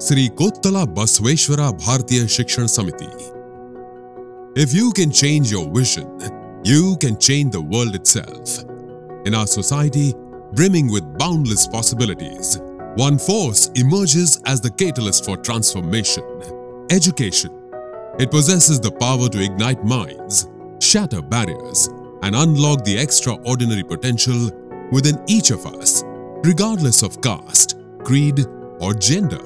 Sri Kottala Basveshwara Bharatiya Shikshan Samiti. If you can change your vision, you can change the world itself. In our society, brimming with boundless possibilities, one force emerges as the catalyst for transformation: education. It possesses the power to ignite minds, shatter barriers, and unlock the extraordinary potential within each of us, regardless of caste, creed, or gender.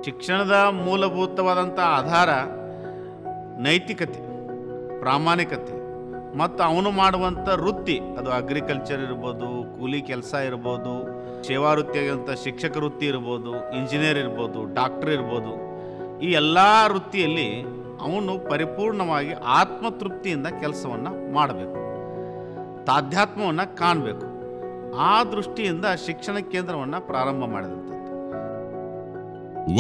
ಶಿಕ್ಷಣದ ಮೂಲಭೂತವಾದಂಥ ಆಧಾರ ನೈತಿಕತೆ, ಪ್ರಾಮಾಣಿಕತೆ ಮತ್ತು ಅವನು ಮಾಡುವಂಥ ವೃತ್ತಿ, ಅದು agriculture ಇರ್ಬೋದು, ಕೂಲಿ ಕೆಲಸ ಇರ್ಬೋದು, ಸೇವಾ ವೃತ್ತಿಯಾಗಿರುವಂಥ ಶಿಕ್ಷಕ ವೃತ್ತಿ ಇರ್ಬೋದು, ಇಂಜಿನಿಯರ್ ಇರ್ಬೋದು, ಡಾಕ್ಟರ್ ಇರ್ಬೋದು. ಈ ಎಲ್ಲ ವೃತ್ತಿಯಲ್ಲಿ ಅವನು ಪರಿಪೂರ್ಣವಾಗಿ ಆತ್ಮತೃಪ್ತಿಯಿಂದ ಕೆಲಸವನ್ನು ಮಾಡಬೇಕು, ತಾಧ್ಯಾತ್ಮವನ್ನು ಕಾಣಬೇಕು. ಆ ದೃಷ್ಟಿಯಿಂದ ಶಿಕ್ಷಣ ಕೇಂದ್ರವನ್ನು ಪ್ರಾರಂಭ ಮಾಡಿದಂಥದ್ದು.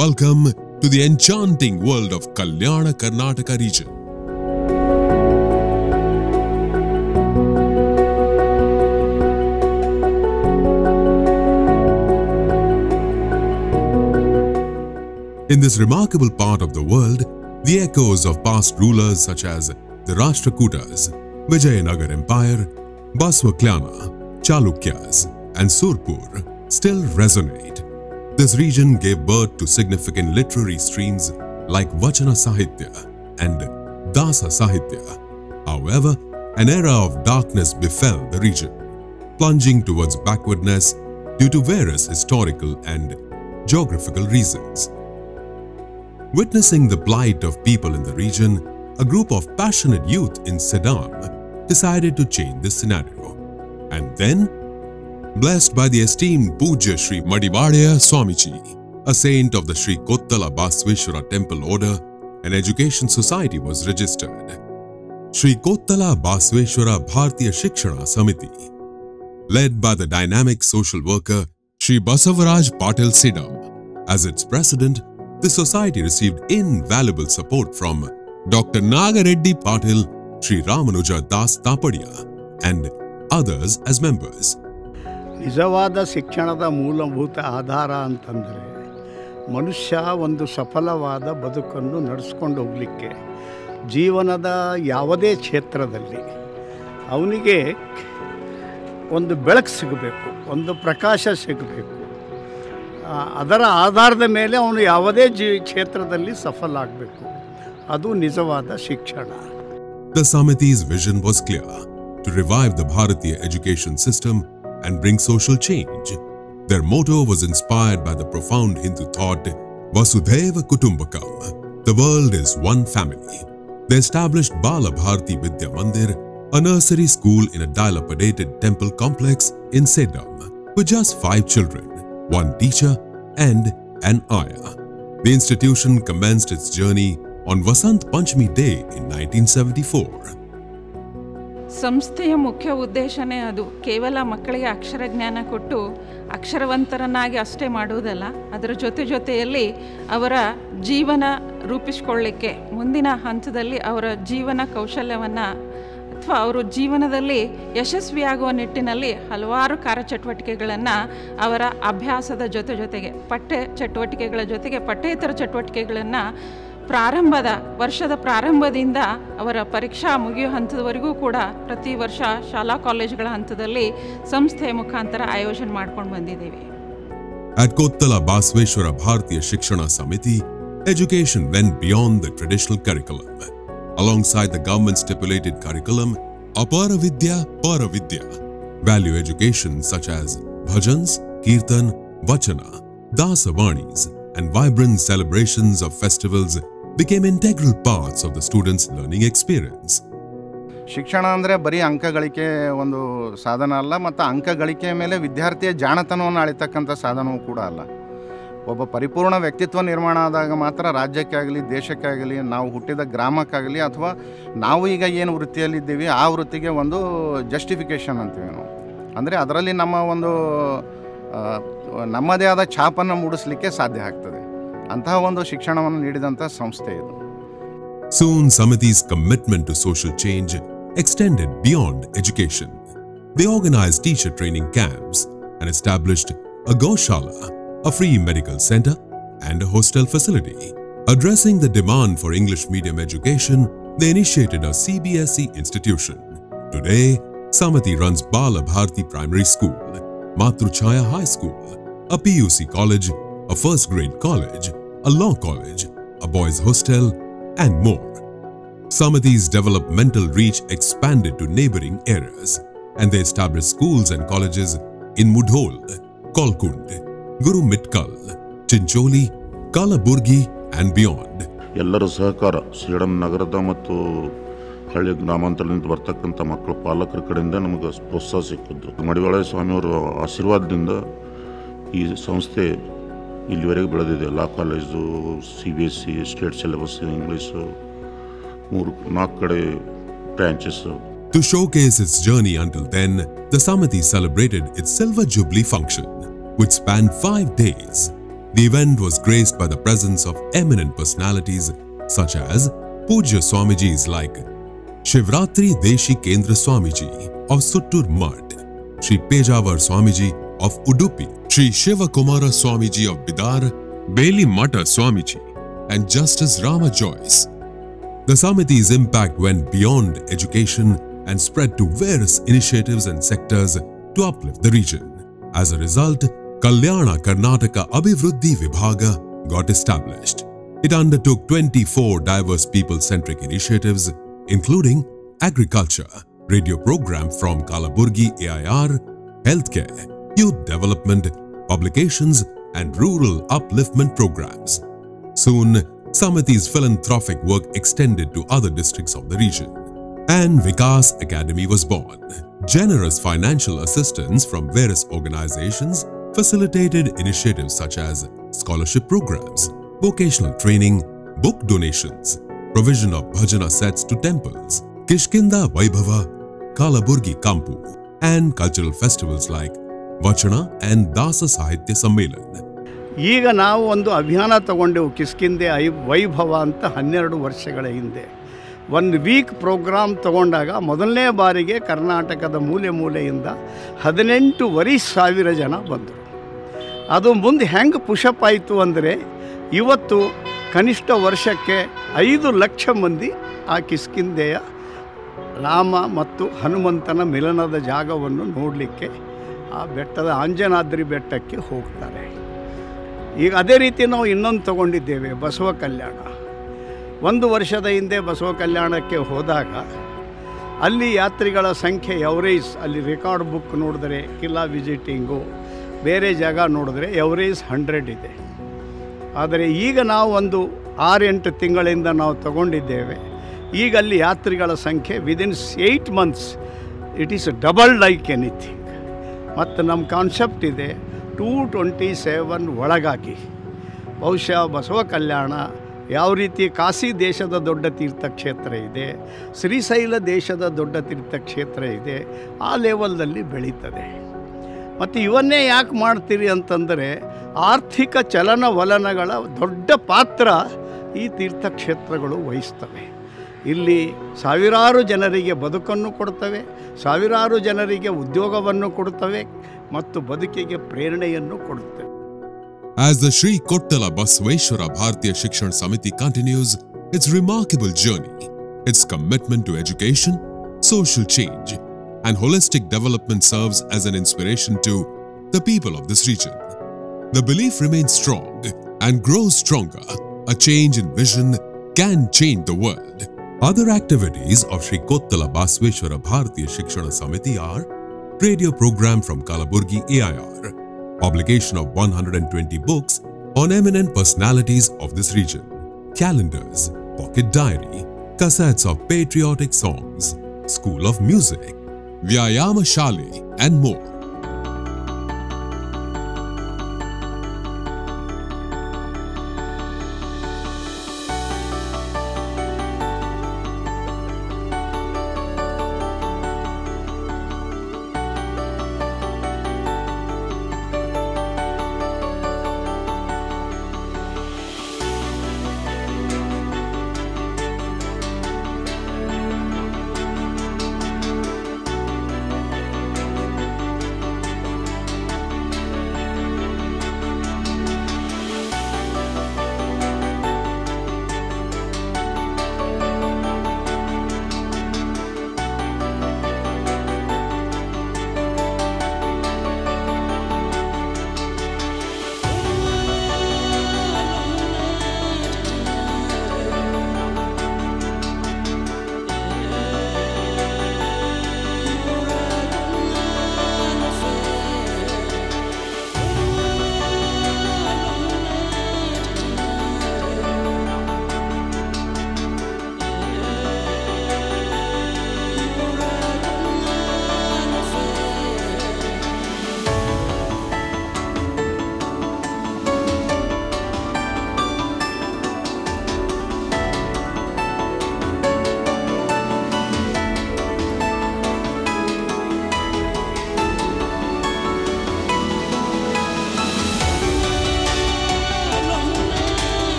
Welcome to the enchanting world of Kalyana Karnataka region. In this remarkable part of the world, the echoes of past rulers such as the Rashtrakutas, Vijayanagar Empire, Basvakyana, Chalukyas, and Surpur still resonate. This region gave birth to significant literary streams like Vachana Sahitya and Dasa Sahitya. However, an era of darkness befell the region, plunging towards backwardness due to various historical and geographical reasons. Witnessing the plight of people in the region, a group of passionate youth in Sedam decided to change this scenario. And then, blessed by the esteemed Pujya Sri Madivadaya Swamiji, a saint of the Sri Kottala Basveshwara Temple Order, an education society was registered. Sri Kottala Basveshwara Bharatiya Shikshana Samiti, led by the dynamic social worker Sri Basavaraj Patil Sidam. As its president, the society received invaluable support from Dr. Nagareddy Patil, Sri Ramanuja Das Tapadia, and others as members. ನಿಜವಾದ ಶಿಕ್ಷಣದ ಮೂಲಭೂತ ಆಧಾರ ಅಂತಂದರೆ ಮನುಷ್ಯ ಒಂದು ಸಫಲವಾದ ಬದುಕನ್ನು ನಡೆಸ್ಕೊಂಡು ಹೋಗಲಿಕ್ಕೆ ಜೀವನದ ಯಾವುದೇ ಕ್ಷೇತ್ರದಲ್ಲಿ ಅವನಿಗೆ ಒಂದು ಬೆಳಕು ಸಿಗಬೇಕು, ಒಂದು ಪ್ರಕಾಶ ಸಿಗಬೇಕು. ಅದರ ಆಧಾರದ ಮೇಲೆ ಅವನು ಯಾವುದೇ ಕ್ಷೇತ್ರದಲ್ಲಿ ಸಫಲ ಆಗಬೇಕು. ಅದು ನಿಜವಾದ ಶಿಕ್ಷಣ. The Samiti's vision was clear: to revive the Bharatiya education system and bring social change. Their motto was inspired by the profound Hindu thought, Vasudhaiva Kutumbakam, the world is one family. They established Bala Bharati Vidya Mandir, a nursery school in a dilapidated temple complex in Sedam, with just 5 children, 1 teacher and an ayah. The institution commenced its journey on Vasant Panchami Day in 1974. ಸಂಸ್ಥೆಯ ಮುಖ್ಯ ಉದ್ದೇಶನೇ ಅದು ಕೇವಲ ಮಕ್ಕಳಿಗೆ ಅಕ್ಷರ ಜ್ಞಾನ ಕೊಟ್ಟು ಅಕ್ಷರವಂತರನ್ನಾಗಿ ಅಷ್ಟೇ ಮಾಡುವುದಲ್ಲ, ಅದರ ಜೊತೆಯಲ್ಲಿ ಅವರ ಜೀವನ ರೂಪಿಸಿಕೊಳ್ಳಲಿಕ್ಕೆ ಮುಂದಿನ ಹಂತದಲ್ಲಿ ಅವರ ಜೀವನ ಕೌಶಲ್ಯವನ್ನು ಅಥವಾ ಅವರು ಜೀವನದಲ್ಲಿ ಯಶಸ್ವಿಯಾಗುವ ನಿಟ್ಟಿನಲ್ಲಿ ಹಲವಾರು ಕಾರ್ಯಚಟುವಟಿಕೆಗಳನ್ನು ಅವರ ಅಭ್ಯಾಸದ ಜೊತೆಗೆ ಪಠ್ಯ ಚಟುವಟಿಕೆಗಳ ಜೊತೆಗೆ ಪಠ್ಯೇತರ ಚಟುವಟಿಕೆಗಳನ್ನು ವರ್ಷದ ಪ್ರಾರಂಭದಿಂದ ಅವರ ಪರೀಕ್ಷಾ ಮುಗಿಯುವ ಹಂತದವರೆಗೂ ಕೂಡ ಪ್ರತಿ ವರ್ಷ ಶಾಲಾ ಕಾಲೇಜುಗಳ ಹಂತದಲ್ಲಿ ಸಂಸ್ಥೆಯ ಮುಖಾಂತರ ಆಯೋಜನೆ ಮಾಡ್ಕೊಂಡು ಬಂದಿದ್ದೇವೆ. At Kottala Basveshwara Bharatiya Shikshana Samiti, education went beyond the traditional curriculum. Alongside the government stipulated curriculum, Apara Vidya, Para Vidya, value education such as bhajans, kirtan, vachana, dasavanis, and vibrant celebrations of festivals became integral parts of the students' learning experience. ಶಿಕ್ಷಣ ಅಂದರೆ ಬರೀ ಅಂಕಗಳಿಕೆ ಒಂದು ಸಾಧನ ಅಲ್ಲ, ಮತ್ತು ಅಂಕಗಳಿಕೆ ಮೇಲೆ ವಿದ್ಯಾರ್ಥಿಯ ಜಾಣತನವನ್ನು ಅಳಿತಕ್ಕಂಥ ಸಾಧನವೂ ಕೂಡ ಅಲ್ಲ. ಒಬ್ಬ ಪರಿಪೂರ್ಣ ವ್ಯಕ್ತಿತ್ವ ನಿರ್ಮಾಣ ಆದಾಗ ಮಾತ್ರ ರಾಜ್ಯಕ್ಕಾಗಲಿ, ದೇಶಕ್ಕಾಗಲಿ, ನಾವು ಹುಟ್ಟಿದ ಗ್ರಾಮಕ್ಕಾಗಲಿ, ಅಥವಾ ನಾವು ಈಗ ಏನು ವೃತ್ತಿಯಲ್ಲಿದ್ದೀವಿ ಆ ವೃತ್ತಿಗೆ ಒಂದು ಜಸ್ಟಿಫಿಕೇಷನ್ ಅಂತೀವಿ ನಾವು. ಅಂದರೆ ಅದರಲ್ಲಿ ನಮ್ಮ ಒಂದು ನಮ್ಮದೇ ಆದ ಛಾಪನ್ನು ಮೂಡಿಸಲಿಕ್ಕೆ ಸಾಧ್ಯ ಆಗ್ತದೆ. ಅಂತಹ ಒಂದು ಶಿಕ್ಷಣವನ್ನು ನೀಡಿದಂಥ ಸಂಸ್ಥೆ ಇದು. Soon Samiti's commitment to social change extended beyond education. They organized teacher training camps and established a Goshala, a free medical center, and a hostel facility. Addressing the demand for English medium education, they initiated a CBSE institution. Today, Samati runs Bala Bharti Primary School, Matruchaya High School, a PUC college, a first grade college, a law college, a boys' hostel, and more. Samati's developmental reach expanded to neighboring areas, and they established schools and colleges in Mudhol, Kolkund, Guru Mitkal, Chincholi, Kalaburgi, and beyond. ಎಲ್ಲರ ಸಹಕಾರ ಸೇಡಂ ನಗರದ ಮತ್ತು ಹಳ್ಳಿ ಗ್ರಾಮಾಂತರದಿಂದ ಬರ್ತಕ್ಕಂಥ ಮಕ್ಕಳ ಪಾಲಕರ ಕಡೆಯಿಂದ ನಮಗೆ ಪ್ರೋತ್ಸಾಹ ಸಿಕ್ಕಿದ್ದು. ಮಡಿವಾಳ ಸ್ವಾಮಿಯವರ ಆಶೀರ್ವಾದದಿಂದ ಈ ಸಂಸ್ಥೆ ಇಲ್ಲಿವರೆಗೆ ಬೆಳೆದಿದೆ. Law college, CBSE, state syllabus, English, 3-4 ಕಡೆ branches. To showcase its journey until then, the Samati celebrated its Silver Jubilee function, which spanned 5 days. The event was graced by the presence of eminent personalities such as Pujya Swamijis like Shivratri Deshi Kendra Swamiji of Suttur Mutt, Shri Pejavar Swamiji of Udupi, Shri Shivakumara Swamiji of Bidar, Beli Mata Swamiji, and Justice Rama Joyce. The Samiti's impact went beyond education and spread to various initiatives and sectors to uplift the region. As a result, Kalyana Karnataka Abhivruddhi Vibhaga got established. It undertook 24 diverse people-centric initiatives, including agriculture, radio program from Kalaburgi AIR, healthcare, youth development, publications, and rural upliftment programs. Soon, Samati's philanthropic work extended to other districts of the region. And Vikas Academy was born. Generous financial assistance from various organizations facilitated initiatives such as scholarship programs, vocational training, book donations, provision of bhajana sets to temples, Kishkinda Vaibhava, Kalaburgi Kampu, and cultural festivals like Vachana and Dasa Sahitya Sammelan. ಈಗ ನಾವು ಒಂದು ಅಭಿಯಾನ ತಗೊಂಡೆವು ಕಿಷ್ಕಿಂದೆ ವೈಭವ ಅಂತ 12 ವರ್ಷಗಳ ಹಿಂದೆ. 1 weak program ತಗೊಂಡಾಗ ಮೊದಲನೇ ಬಾರಿಗೆ ಕರ್ನಾಟಕದ ಮೂಲೆಯಿಂದ 18,500 ಜನ ಬಂದರು. ಅದು ಮುಂದೆ ಹೆಂಗೆ ಪುಷಪ್ ಆಯಿತು ಅಂದರೆ ಇವತ್ತು ಕನಿಷ್ಠ ವರ್ಷಕ್ಕೆ 5 ಲಕ್ಷ ಮಂದಿ ಆ ಕಿಷ್ಕಿಂಧೆಯ ರಾಮ ಮತ್ತು ಹನುಮಂತನ ಮಿಲನದ ಜಾಗವನ್ನು ನೋಡಲಿಕ್ಕೆ ಆ ಬೆಟ್ಟದ ಅಂಜನಾದ್ರಿ ಬೆಟ್ಟಕ್ಕೆ ಹೋಗ್ತಾರೆ. ಈಗ ಅದೇ ರೀತಿ ನಾವು ಇನ್ನೊಂದು ತಗೊಂಡಿದ್ದೇವೆ, ಬಸವ ಕಲ್ಯಾಣ. 1 ವರ್ಷದ ಹಿಂದೆ ಬಸವ ಕಲ್ಯಾಣಕ್ಕೆ ಹೋದಾಗ ಅಲ್ಲಿ ಯಾತ್ರಿಗಳ ಸಂಖ್ಯೆ ಎವರೇಜ್, ಅಲ್ಲಿ ರೆಕಾರ್ಡ್ ಬುಕ್ ನೋಡಿದ್ರೆ ಕಿಲ್ಲಾ ವಿಸಿಟಿಂಗು ಬೇರೆ ಜಾಗ ನೋಡಿದ್ರೆ ಎವರೇಜ್ 100 ಇದೆ. ಆದರೆ ಈಗ ನಾವು ಒಂದು 6-8 ತಿಂಗಳಿಂದ ನಾವು ತಗೊಂಡಿದ್ದೇವೆ. ಈಗ ಅಲ್ಲಿ ಯಾತ್ರಿಗಳ ಸಂಖ್ಯೆ within 8 months it is double like anything. ಮತ್ತು ನಮ್ಮ ಕಾನ್ಸೆಪ್ಟ್ ಇದೆ 227 ಒಳಗಾಗಿ. ಬಹುಶಃ ಬಸವ ಕಲ್ಯಾಣ ಯಾವ ರೀತಿ ಕಾಶಿ ದೇಶದ ದೊಡ್ಡ ತೀರ್ಥಕ್ಷೇತ್ರ ಇದೆ, ಶ್ರೀಶೈಲ ದೇಶದ ದೊಡ್ಡ ತೀರ್ಥಕ್ಷೇತ್ರ ಇದೆ, ಆ ಲೆವೆಲ್ನಲ್ಲಿ ಬೆಳೀತದೆ. ಮತ್ತು ಇವನ್ನೇ ಯಾಕೆ ಮಾಡ್ತೀರಿ ಅಂತಂದರೆ ಆರ್ಥಿಕ ಚಲನವಲನಗಳ ದೊಡ್ಡ ಪಾತ್ರ ಈ ತೀರ್ಥಕ್ಷೇತ್ರಗಳು ವಹಿಸ್ತವೆ. ಇಲ್ಲಿ ಸಾವಿರಾರು ಜನರಿಗೆ ಬದುಕನ್ನು ಕೊಡ್ತವೆ, ಸಾವಿರಾರು ಜನರಿಗೆ ಉದ್ಯೋಗವನ್ನು ಕೊಡ್ತವೆ ಮತ್ತು ಬದುಕಿಗೆ ಪ್ರೇರಣೆಯನ್ನು ಕೊಡುತ್ತವೆ. As the Shri Kottala Basaveshwara Bharatiya Shikshana Samiti continues its remarkable journey, its commitment to education, social change, and holistic development serves as an inspiration to the people of this region. The belief remains strong and grows stronger. A change in vision can change the world. Other activities of Shri Kottala Basaveshwara Bharatiya Shikshana Samiti are radio program from Kalaburgi AIR, publication of 120 books on eminent personalities of this region, calendars, pocket diary, cassettes of patriotic songs, school of music, Vyayama Shale, and more.